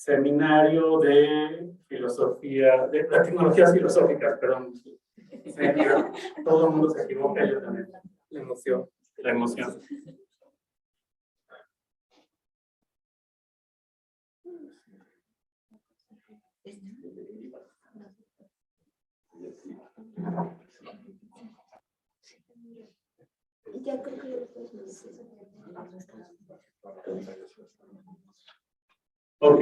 seminario de filosofía, de tecnologías filosóficas, perdón. Todo el mundo se equivoca, yo también. La emoción. La emoción. Ya creo que Ok,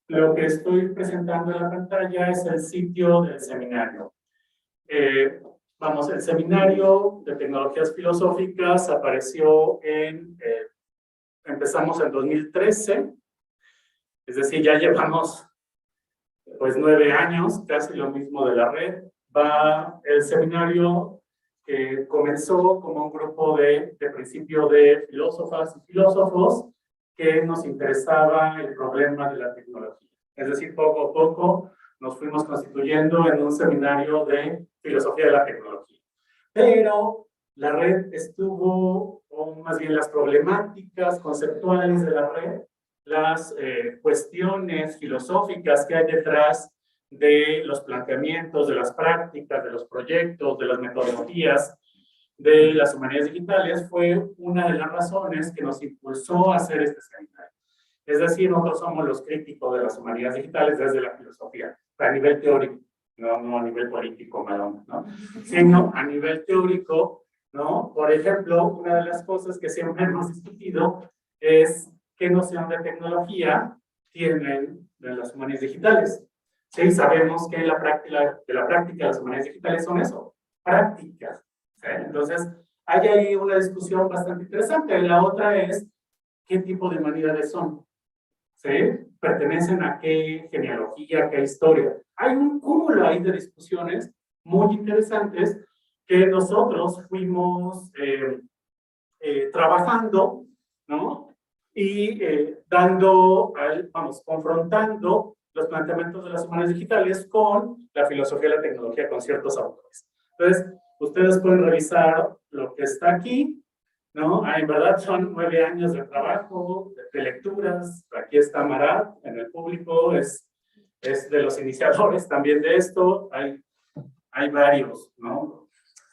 lo que estoy presentando en la pantalla es el sitio del seminario. Vamos, el seminario de tecnologías filosóficas apareció empezamos en 2013, es decir, ya llevamos pues 9 años, casi lo mismo de la red. El seminario comenzó como un grupo de principio de filósofas y filósofos que nos interesaba el problema de la tecnología. Es decir, poco a poco nos fuimos constituyendo en un seminario de filosofía de la tecnología. Pero la red estuvo, o más bien las problemáticas conceptuales de la red, las cuestiones filosóficas que hay detrás de los planteamientos, de las prácticas, de los proyectos, de las metodologías de las humanidades digitales, fue una de las razones que nos impulsó a hacer este seminario. Es decir, nosotros somos los críticos de las humanidades digitales desde la filosofía, a nivel teórico, no a nivel político, malón, ¿no? Sino a nivel teórico, ¿no? Por ejemplo, una de las cosas que siempre hemos discutido es qué noción de tecnología tienen las humanidades digitales. Sí, sabemos que la práctica de las humanidades digitales son eso, prácticas. ¿Sí? Entonces, hay ahí una discusión bastante interesante. La otra es, ¿qué tipo de humanidades son? ¿Sí? ¿Pertenecen a qué genealogía, a qué historia? Hay un cúmulo ahí de discusiones muy interesantes que nosotros fuimos trabajando, ¿no? Y confrontando los planteamientos de las humanidades digitales con la filosofía de la tecnología, con ciertos autores. Entonces, ustedes pueden revisar lo que está aquí, ¿no? En verdad son 9 años de trabajo, de lecturas. Aquí está Marat en el público, es de los iniciadores también de esto. Hay varios, ¿no?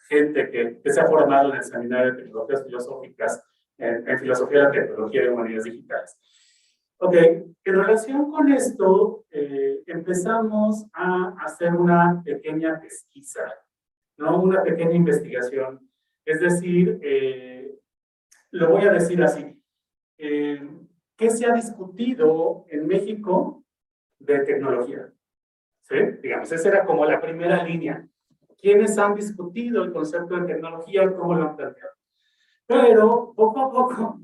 Gente que se ha formado en el seminario de tecnologías filosóficas, en filosofía de la tecnología y humanidades digitales. Ok, en relación con esto, empezamos a hacer una pequeña pesquisa, ¿no? Una pequeña investigación. Es decir, lo voy a decir así. ¿Qué se ha discutido en México de tecnología? ¿Sí? Digamos, esa era como la primera línea. ¿Quiénes han discutido el concepto de tecnología y cómo lo han planteado? Pero poco a poco,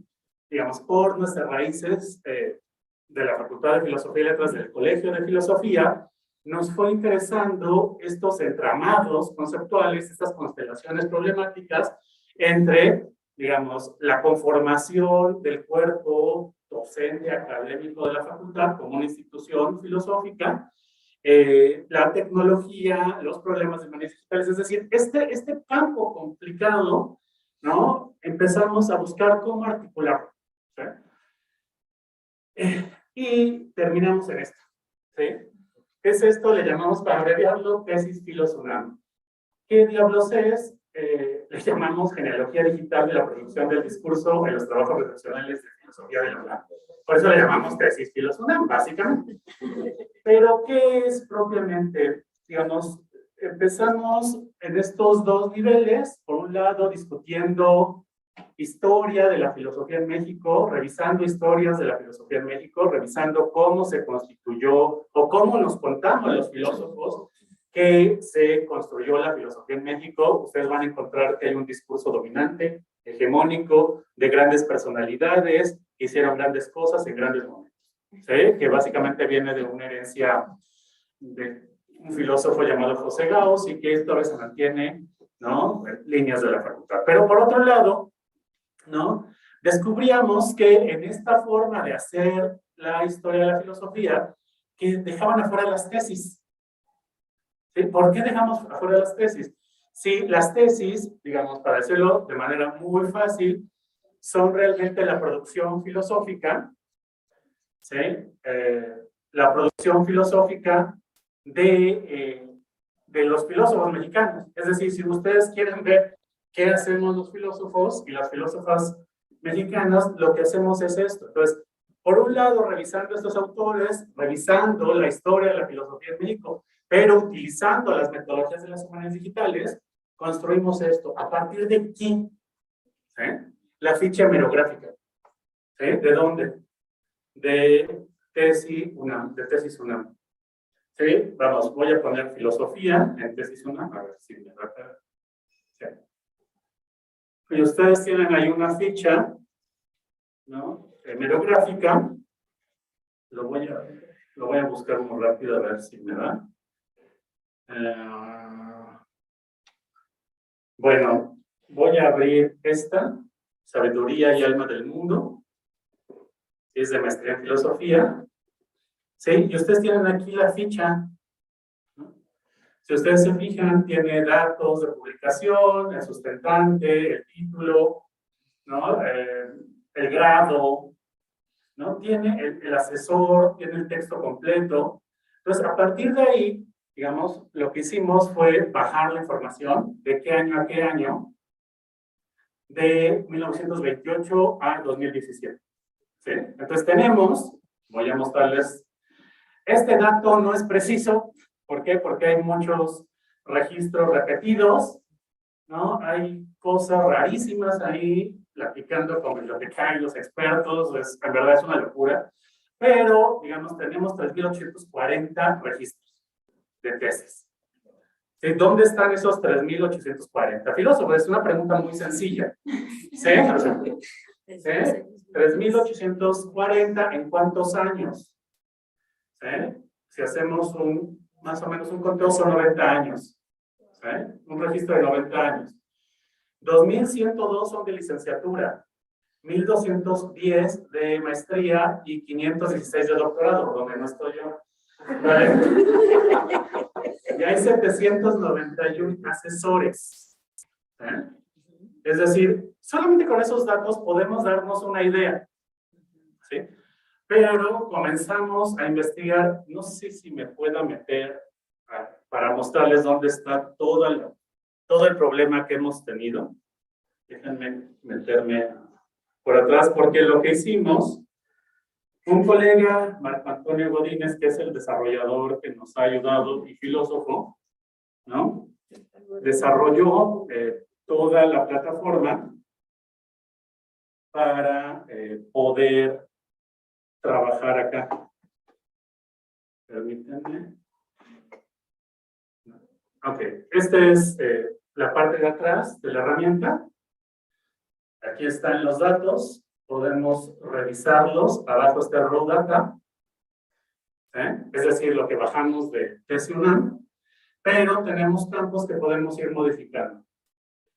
digamos, por nuestras raíces de la Facultad de Filosofía y Letras del Colegio de Filosofía, nos fue interesando estos entramados conceptuales, estas constelaciones problemáticas entre, digamos, la conformación del cuerpo docente académico de la facultad como una institución filosófica, la tecnología, los problemas de humanidades digitales, es decir, este campo complicado, ¿no? Empezamos a buscar cómo articularlo, ¿sí? Y terminamos en esto, ¿sí? ¿Qué es esto? Le llamamos, para abreviarlo, tesis Filosunam. ¿Qué diablos es? Le llamamos genealogía digital de la producción del discurso en los trabajos redaccionales de filosofía de la UNAM. Por eso le llamamos tesis Filosunam, básicamente. Pero, ¿qué es propiamente? Digamos, empezamos en estos dos niveles. Por un lado, discutiendo historia de la filosofía en México, revisando historias de la filosofía en México, revisando cómo se constituyó o cómo nos contamos los filósofos que se construyó la filosofía en México. Ustedes van a encontrar que hay un discurso dominante, hegemónico, de grandes personalidades que hicieron grandes cosas en grandes momentos, ¿sí? Que básicamente viene de una herencia de un filósofo llamado José Gauss y que todavía se mantiene, ¿no? Líneas de la facultad. Pero por otro lado, ¿no? Descubríamos que en esta forma de hacer la historia de la filosofía, que dejaban afuera las tesis. ¿Sí? ¿Por qué dejamos afuera las tesis? Sí, las tesis, digamos, para decirlo de manera muy fácil, son realmente la producción filosófica ¿sí? La producción filosófica de los filósofos mexicanos. Es decir, si ustedes quieren ver qué hacemos los filósofos y las filósofas mexicanas, lo que hacemos es esto. Entonces, por un lado, revisando estos autores, revisando la historia de la filosofía en México, pero utilizando las metodologías de las humanidades digitales, construimos esto. ¿A partir de quién? ¿Sí? La ficha hemerográfica. ¿Sí? ¿De dónde? De tesis UNAM. ¿Sí? Vamos, voy a poner filosofía en tesis UNAM, a ver si me va a... Sí. Y ustedes tienen ahí una ficha, ¿no? Hemerográfica. Lo voy a buscar muy rápido a ver si me da. Bueno, voy a abrir esta, Sabiduría y Alma del Mundo, que es de maestría en filosofía. Sí, y ustedes tienen aquí la ficha, ¿no? Si ustedes se fijan, tiene datos de publicación, el sustentante, el título, ¿no? El grado, ¿no? Tiene el asesor, tiene el texto completo. Entonces, a partir de ahí, digamos, lo que hicimos fue bajar la información de qué año a qué año, de 1928 a 2017. ¿Sí? Entonces tenemos, voy a mostrarles, este dato no es preciso. ¿Por qué? Porque hay muchos registros repetidos, ¿no? Hay cosas rarísimas ahí, platicando con bibliotecarios, expertos, en verdad es una locura. Pero, digamos, tenemos 3.840 registros de tesis. ¿Sí? ¿Dónde están esos 3.840 filósofos? Es una pregunta muy sencilla. ¿Sí? ¿Sí? 3.840 ¿en cuántos años? ¿Sí? Si hacemos más o menos un conteo, son 90 años. ¿Sí? Un registro de 90 años. 2.102 son de licenciatura, 1.210 de maestría y 516 de doctorado, donde no estoy yo. ¿Vale? Y hay 791 asesores. ¿Eh? Es decir, solamente con esos datos podemos darnos una idea. ¿Sí? Pero comenzamos a investigar, no sé si me pueda meter para mostrarles dónde está todo el problema que hemos tenido. Déjenme meterme por atrás, porque lo que hicimos, un colega, Marco Antonio Godínez, que es el desarrollador que nos ha ayudado y filósofo, ¿no? Desarrolló toda la plataforma para poder trabajar acá. Permítanme. Ok, esta es la parte de atrás de la herramienta. Aquí están los datos, podemos revisarlos. Abajo está el raw data, es decir, lo que bajamos de TESI-UNAM, pero tenemos campos que podemos ir modificando.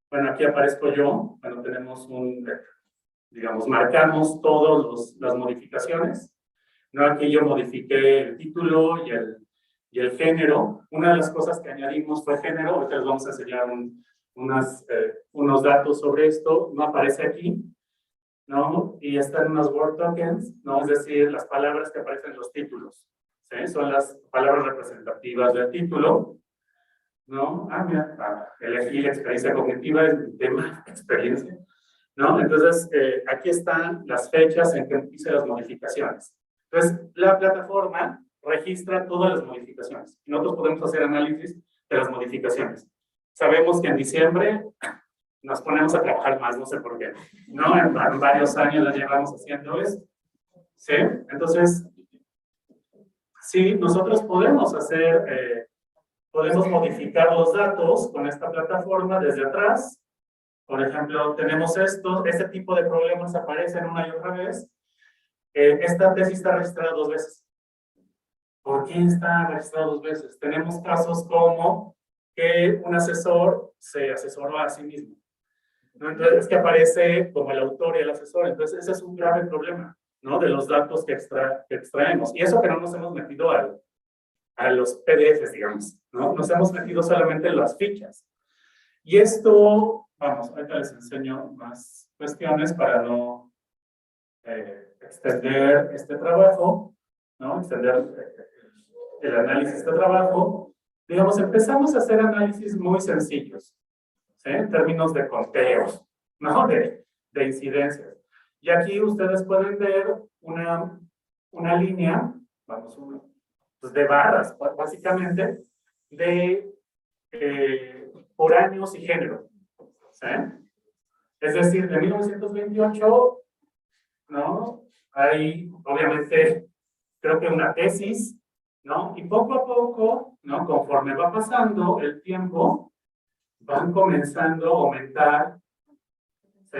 Bueno, aquí aparezco yo, bueno, tenemos digamos, marcamos todas las modificaciones. ¿No? Aquí yo modifiqué el título y el género. Una de las cosas que añadimos fue género. Ahorita les vamos a enseñar unos datos sobre esto. No aparece aquí, ¿no? Y están unos word tokens, ¿no? Es decir, las palabras que aparecen en los títulos, ¿sí? Son las palabras representativas del título, ¿no? Mira, elegí la experiencia cognitiva, es mi tema, experiencia, ¿no? Entonces, aquí están las fechas en que hice las modificaciones. Entonces, la plataforma registra todas las modificaciones. Nosotros podemos hacer análisis de las modificaciones. Sabemos que en diciembre nos ponemos a trabajar más, no sé por qué, ¿no? En varios años la llevamos haciendo esto, ¿sí? Entonces, sí, nosotros podemos podemos modificar los datos con esta plataforma desde atrás. Por ejemplo, tenemos este tipo de problemas aparecen una y otra vez. Esta tesis está registrada 2 veces. ¿Por qué está registrada 2 veces? Tenemos casos como que un asesor se asesoró a sí mismo, ¿no? Entonces, es que aparece como el autor y el asesor. Entonces, ese es un grave problema, ¿no? De los datos que extraemos. Y eso que no nos hemos metido a los PDFs, digamos, ¿no? Nos hemos metido solamente en las fichas. Y esto, vamos, ahorita les enseño más cuestiones para no extender este trabajo, ¿no? Extender el análisis de este trabajo. Digamos, empezamos a hacer análisis muy sencillos, ¿sí? En términos de conteos, ¿no? De incidencias. Y aquí ustedes pueden ver una línea, vamos, pues de barras, básicamente, por años y género, ¿sí? Es decir, de 1928, ¿no? Hay, obviamente, creo que una tesis, ¿no? Y poco a poco, ¿no? Conforme va pasando el tiempo, van comenzando a aumentar, ¿sí?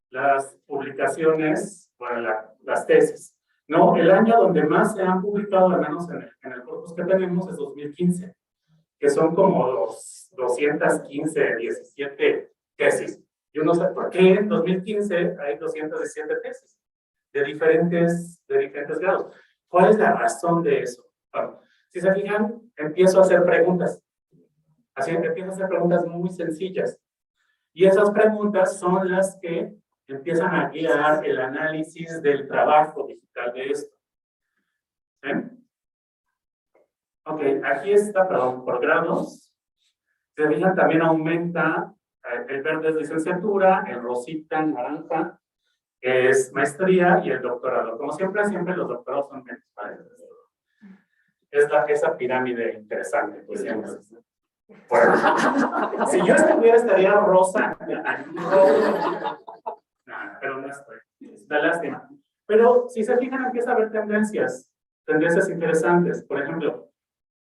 Las publicaciones, bueno, las tesis, ¿no? El año donde más se han publicado, al menos en el corpus que tenemos, es 2015, que son como 215, 17 tesis. Yo no sé por qué en 2015 hay 217 tesis de diferentes grados. ¿Cuál es la razón de eso? Bueno, si se fijan, empiezo a hacer preguntas. Así empiezo a hacer preguntas muy sencillas. Y esas preguntas son las que empiezan a guiar el análisis del trabajo digital de esto. ¿Sí? Ok, aquí está, perdón, por grados. Se fijan, también aumenta, el verde es licenciatura, el rosita, naranja, es maestría y el doctorado. Como siempre los doctorados son menos, ¿vale? Es esa pirámide interesante, pues siempre. Bueno, si yo estuviera, estaría rosa. No, pero no estoy. Da lástima. Pero si se fijan, empieza a haber tendencias interesantes. Por ejemplo,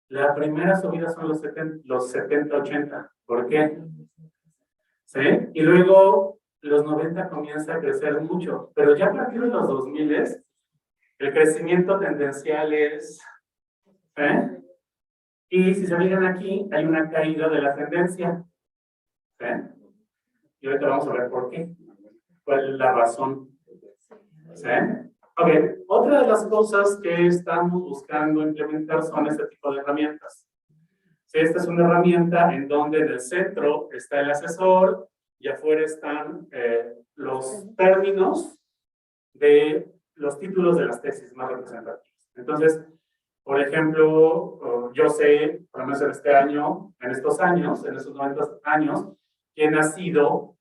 la primera subida son los 70-80. ¿Por qué? ¿Sí? Y luego los 90 comienza a crecer mucho. Pero ya a partir de los 2000 el crecimiento tendencial es... Y si se fijan aquí, hay una caída de la tendencia. ¿Sí? Y ahorita vamos a ver por qué. ¿Cuál es la razón? ¿Sí? Ok, otra de las cosas que estamos buscando implementar son este tipo de herramientas. Sí, esta es una herramienta en donde en el centro está el asesor y afuera están los términos de los títulos de las tesis más representativas. Entonces, por ejemplo, yo sé, por lo menos en este año, en estos 90 años, quién ha sido,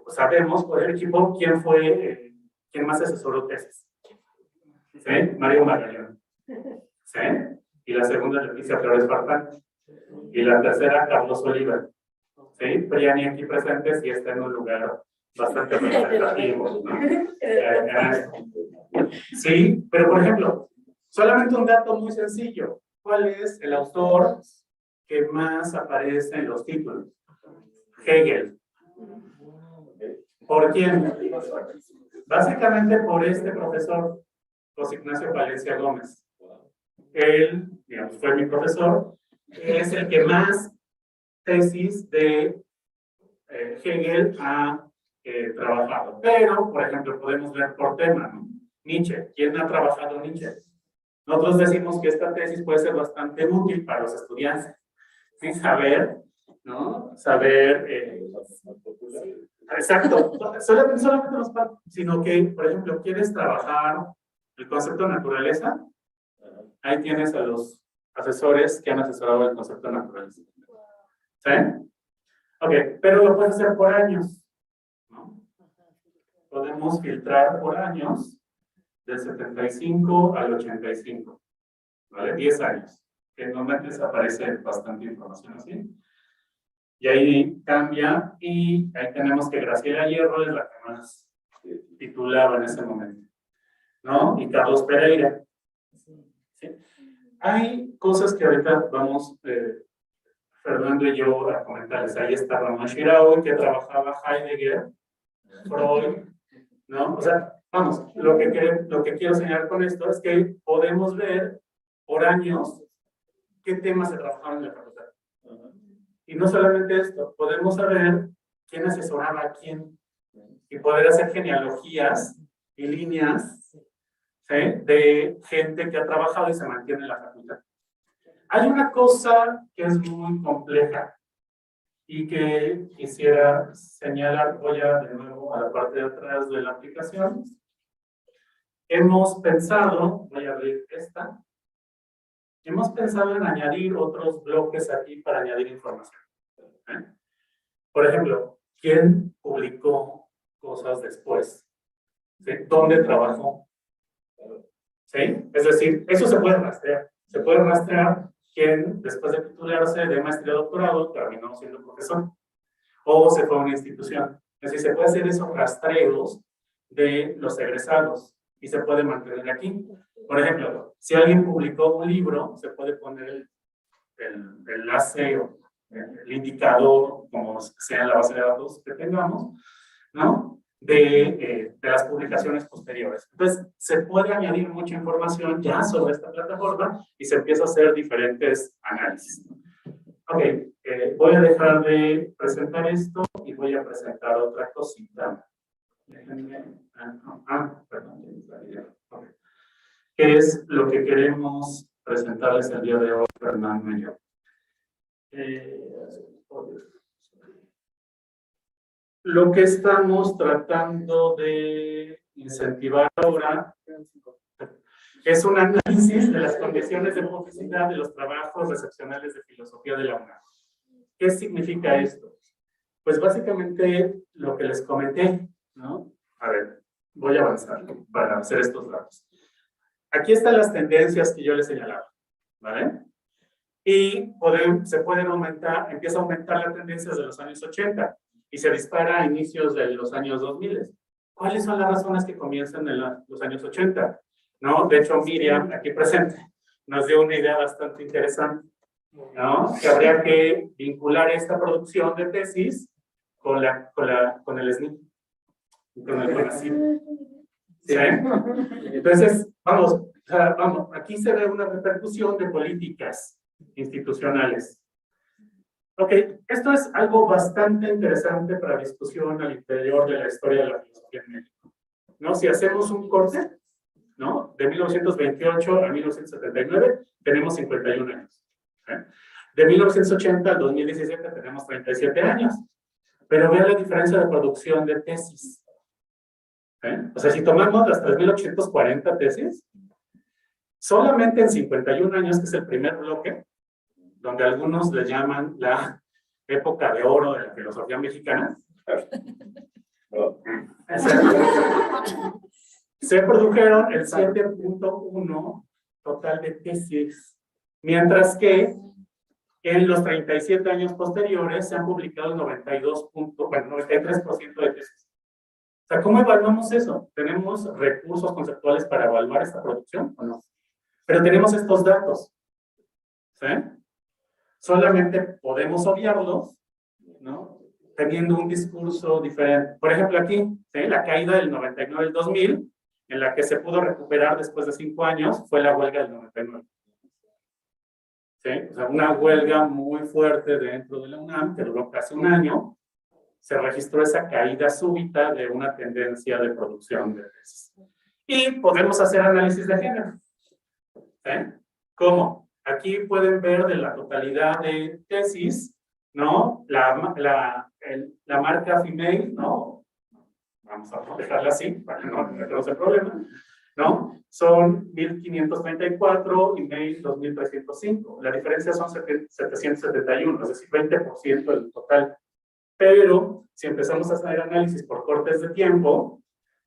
sabemos por el equipo quién fue, quién más asesoró tesis. ¿Sí? Mario Magallón. ¿Sí? Y la segunda, Leticia Flores Farfán. Y la tercera, Carlos Oliva. ¿Sí? Priani aquí presentes y está en un lugar bastante representativo, ¿no? Sí, pero por ejemplo, solamente un dato muy sencillo. ¿Cuál es el autor que más aparece en los títulos? Hegel. ¿Por quién? Básicamente por este profesor, José Ignacio Palencia Gómez. Él, digamos, fue mi profesor. Él es el que más tesis de Hegel ha trabajado. Pero, por ejemplo, podemos ver por tema, ¿no? Nietzsche. ¿Quién ha trabajado Nietzsche? Nosotros decimos que esta tesis puede ser bastante útil para los estudiantes. ¿Sí? Saber, ¿no? Saber... exacto. Solamente los padres, sino que, por ejemplo, ¿quieres trabajar el concepto de naturaleza? Ahí tienes a los asesores que han asesorado el concepto de naturaleza. ¿Sí? Ok, pero lo puedes hacer por años, ¿no? Podemos filtrar por años del 75 al 85, ¿vale? 10 años, que normalmente desaparece bastante información así. Y ahí cambia, y ahí tenemos que Graciela Hierro es la que más titulaba en ese momento, ¿no? Y Carlos Pereira. ¿Sí? Hay cosas que ahorita vamos, Fernando y yo, a comentarles. Ahí está Ramón Shiraui, que trabajaba Heidegger, Freud, ¿no? O sea, vamos, lo que quiero señalar con esto es que podemos ver por años qué temas se trabajaron en la facultad. Y no solamente esto, podemos saber quién asesoraba a quién y poder hacer genealogías y líneas, ¿sí? De gente que ha trabajado y se mantiene en la facultad. Hay una cosa que es muy compleja y que quisiera señalar. Voy a de nuevo a la parte de atrás de la aplicación. hemos pensado, voy a abrir esta, hemos pensado en añadir otros bloques aquí para añadir información. ¿Eh? Por ejemplo, ¿quién publicó cosas después? ¿Sí? ¿Dónde trabajó? ¿Sí? Es decir, eso se puede rastrear. Se puede rastrear quién, después de titularse de maestría o doctorado, terminó siendo profesor o se fue a una institución. Es decir, se puede hacer esos rastreos de los egresados y se puede mantener aquí. Por ejemplo, si alguien publicó un libro, se puede poner el enlace o el indicador, como sea en la base de datos que tengamos, ¿no? De las publicaciones posteriores. Entonces, se puede añadir mucha información ya sobre esta plataforma y se empieza a hacer diferentes análisis. Ok, voy a dejar de presentar esto y voy a presentar otra cosita. Perdón. Okay. ¿Qué es lo que queremos presentarles el día de hoy, Fernando y yo? Lo que estamos tratando de incentivar ahora es un análisis de las condiciones de publicidad de los trabajos recepcionales de filosofía de la UNAM. ¿Qué significa esto? Pues básicamente lo que les comenté, ¿no? A ver, voy a avanzar para hacer estos datos. Aquí están las tendencias que yo les señalaba, ¿vale? Y se pueden aumentar, empieza a aumentar la tendencia desde los años 80 y se dispara a inicios de los años 2000. ¿Cuáles son las razones que comienzan en los años 80? ¿No? De hecho, Miriam, aquí presente, nos dio una idea bastante interesante, ¿no? Que habría que vincular esta producción de tesis con el SNI, con el CONACYT. ¿Sí? Entonces, vamos, aquí se ve una repercusión de políticas institucionales. Ok, esto es algo bastante interesante para discusión al interior de la historia de la filosofía en México, ¿no? Si hacemos un corte, ¿no? De 1928 a 1979 tenemos 51 años. ¿Eh? De 1980 al 2017 tenemos 37 años. Pero vean la diferencia de producción de tesis. ¿Eh? O sea, si tomamos las 3.840 tesis, solamente en 51 años, que es el primer bloque, donde algunos le llaman la época de oro de la filosofía mexicana, se produjeron el 7.1 total de tesis, mientras que en los 37 años posteriores se han publicado el 93% de tesis. O sea, ¿cómo evaluamos eso? ¿Tenemos recursos conceptuales para evaluar esta producción o no? Pero tenemos estos datos. ¿Sí? Solamente podemos obviarlos, ¿no? Teniendo un discurso diferente. Por ejemplo, aquí, ¿sí? La caída del 99 al 2000, en la que se pudo recuperar después de 5 años, fue la huelga del 99. ¿Sí? O sea, una huelga muy fuerte dentro de la UNAM, que duró casi un año, se registró esa caída súbita de una tendencia de producción de tesis. Y podemos hacer análisis de género. ¿Sí? ¿Cómo? Aquí pueden ver de la totalidad de tesis, ¿no? La marca female, ¿no? Vamos a dejarla así para no tener el problema, ¿no? Son 1.534 y male 2.305. La diferencia son 771, es decir, 20% del total. Pero si empezamos a hacer análisis por cortes de tiempo,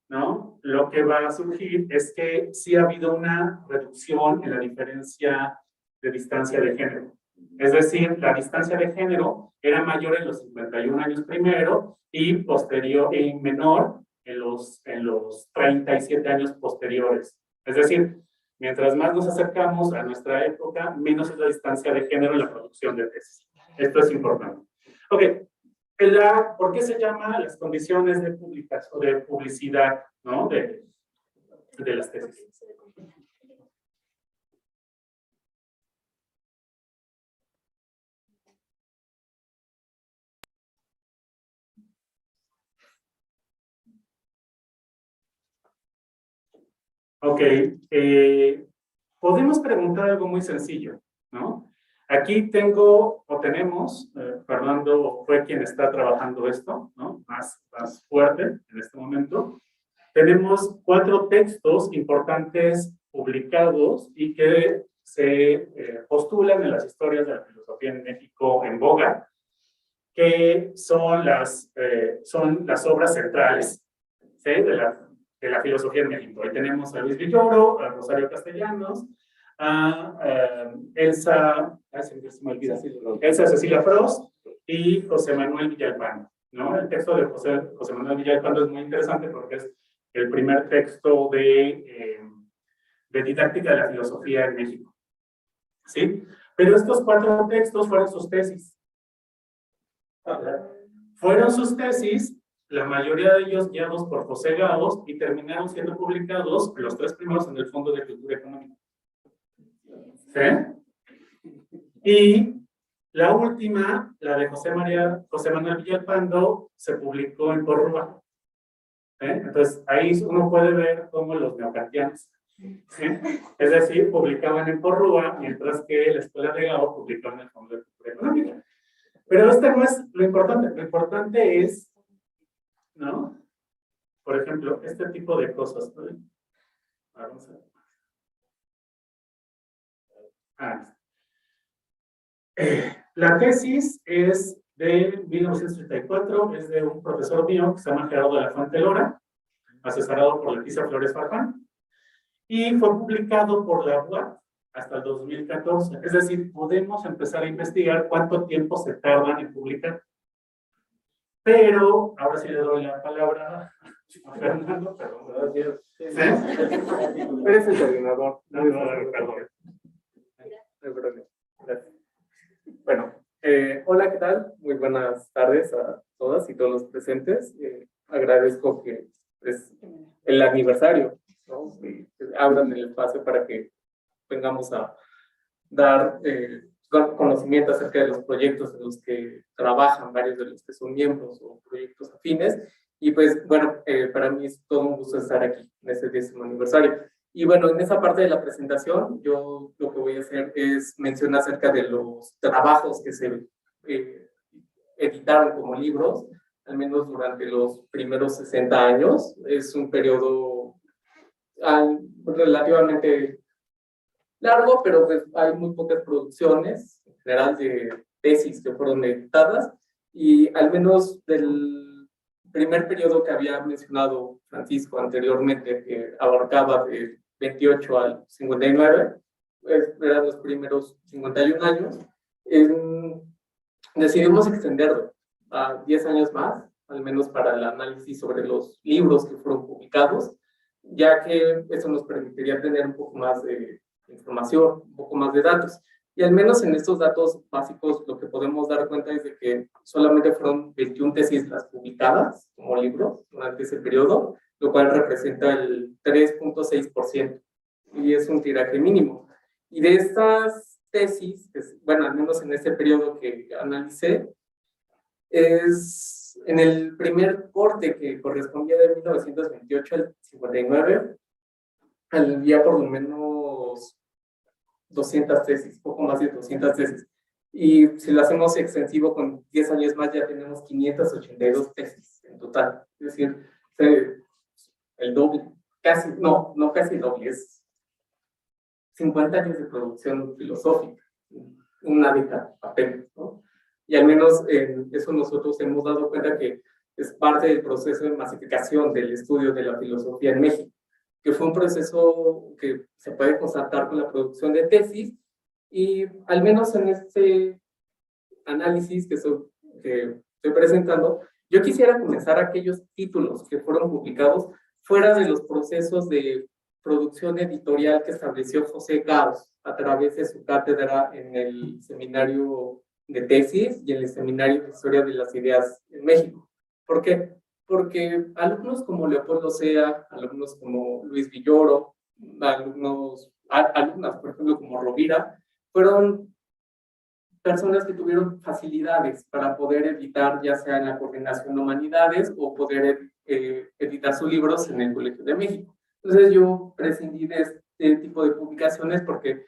¿no? Lo que va a surgir es que sí ha habido una reducción en la diferencia de distancia de género. Es decir, la distancia de género era mayor en los 51 años primero y posterior y menor en los 37 años posteriores. Es decir, mientras más nos acercamos a nuestra época, menos es la distancia de género en la producción de tesis. Esto es importante. Ok. ¿Por qué se llama las condiciones de publicación o de publicidad, ¿no? de las tesis? Ok, podemos preguntar algo muy sencillo, ¿no? Aquí tenemos, Fernando fue quien está trabajando esto, ¿no? Más fuerte en este momento. tenemos 4 textos importantes publicados y que se postulan en las historias de la filosofía en México en boga, que son las obras centrales, ¿sí? de la filosofía en México. Ahí tenemos a Luis Villoro, a Rosario Castellanos, a Elsa Cecilia Frost y José Manuel Villalpando, ¿no? El texto de José Manuel Villalpando es muy interesante porque es el primer texto de didáctica de la filosofía en México, ¿sí? Pero estos 4 textos fueron sus tesis. Fueron sus tesis, la mayoría de ellos guiados por José Gaos, y terminaron siendo publicados los 3 primeros en el Fondo de Cultura Económica. ¿Sí? Y la última, la de José Manuel Villalpando, se publicó en Porrúa. Entonces, ahí uno puede ver cómo los neocantianos, ¿sí? Es decir, publicaban en Porrúa, mientras que la Escuela de Gao publicaba en el Fondo de Cultura Económica. Pero este no es lo importante es, ¿no? Por ejemplo, este tipo de cosas, ¿no? Vamos a ver. La tesis es de 1934, es de un profesor mío que se llama Gerardo de la Fuente Lora, asesorado por Leticia Flores Farfán, y fue publicado por la UAP hasta el 2014. Es decir, podemos empezar a investigar cuánto tiempo se tardan en publicar. Pero, ahora sí le doy la palabra a Fernando, perdón. Gracias. ¿Sí? Eres el coordinador. Perdón. Gracias. Bueno, hola, ¿qué tal? Muy buenas tardes a todas y todos los presentes. Agradezco que es el aniversario, ¿no? Que abran el espacio para que vengamos a dar conocimiento acerca de los proyectos en los que trabajan varios de los que son miembros o proyectos afines. Y pues, bueno, para mí es todo un gusto estar aquí en este 10º aniversario. Y bueno, en esa parte de la presentación, yo lo que voy a hacer es mencionar acerca de los trabajos que se editaron como libros, al menos durante los primeros 60 años. Es un periodo relativamente largo, pero pues hay muy pocas producciones, en general, de tesis que fueron editadas, y al menos del primer periodo que había mencionado Francisco anteriormente, que abarcaba de 28 al 59, pues, eran los primeros 51 años, decidimos extenderlo a 10 años más, al menos para el análisis sobre los libros que fueron publicados, ya que eso nos permitiría tener un poco más de información, un poco más de datos. Y al menos en estos datos básicos lo que podemos dar cuenta es de que solamente fueron 21 tesis las publicadas como libros durante ese periodo, lo cual representa el 3.6%, y es un tiraje mínimo. Y de estas tesis, bueno, al menos en este periodo que analicé, es en el primer corte que correspondía de 1928 al 59, había por lo menos 200 tesis, poco más de 200 tesis. Y si lo hacemos extensivo con 10 años más, ya tenemos 582 tesis en total. Es decir, el doble, casi, no casi el doble, es 50 años de producción filosófica, una década apenas, ¿no? Y al menos en eso nosotros hemos dado cuenta que es parte del proceso de masificación del estudio de la filosofía en México, que fue un proceso que se puede constatar con la producción de tesis, y al menos en este análisis que estoy presentando, yo quisiera comenzar aquellos títulos que fueron publicados fuera de los procesos de producción editorial que estableció José Gaos a través de su cátedra en el seminario de tesis y en el seminario de historia de las ideas en México. ¿Por qué? Porque alumnos como Leopoldo Sea, alumnos como Luis Villoro, alumnas, por ejemplo, como Rovira, fueron personas que tuvieron facilidades para poder editar, ya sea en la Coordinación de Humanidades o poder editar sus libros en el Colegio de México. Entonces yo prescindí de este tipo de publicaciones porque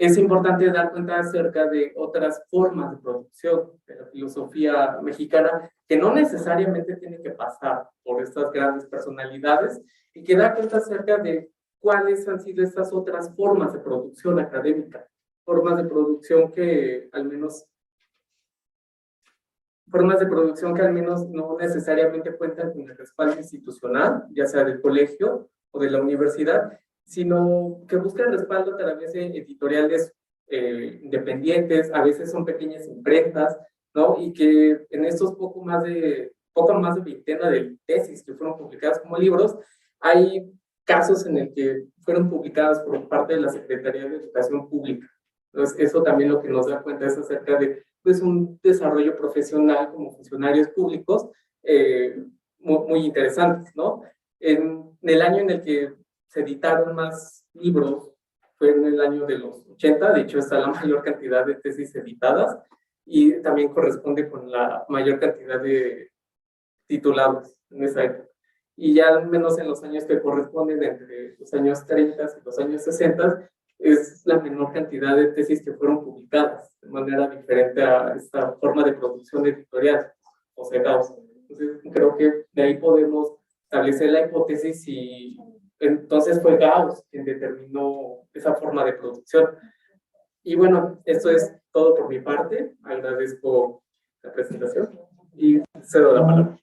es importante dar cuenta acerca de otras formas de producción de la filosofía mexicana que no necesariamente tiene que pasar por estas grandes personalidades y que da cuenta acerca de cuáles han sido estas otras formas de producción académica, formas de producción que al menos no necesariamente cuentan con el respaldo institucional, ya sea del colegio o de la universidad, sino que buscan respaldo a través de editoriales independientes, a veces son pequeñas imprentas, ¿no? Y que en estos poco más de veintena de tesis que fueron publicadas como libros, hay casos en el que fueron publicadas por parte de la Secretaría de Educación Pública. Entonces, eso también lo que nos da cuenta es acerca de pues, un desarrollo profesional como funcionarios públicos muy interesantes, ¿no? En el año en el que se editaron más libros fue en el año de los 80, de hecho está la mayor cantidad de tesis editadas y también corresponde con la mayor cantidad de titulados en esa época. Y ya al menos en los años que corresponden entre los años 30 y los años 60, es la menor cantidad de tesis que fueron publicadas de manera diferente a esta forma de producción editorial, o sea, Gauss. Entonces, creo que de ahí podemos establecer la hipótesis y entonces fue Gauss quien determinó esa forma de producción. Y bueno, esto es todo por mi parte. Agradezco la presentación y cedo la palabra.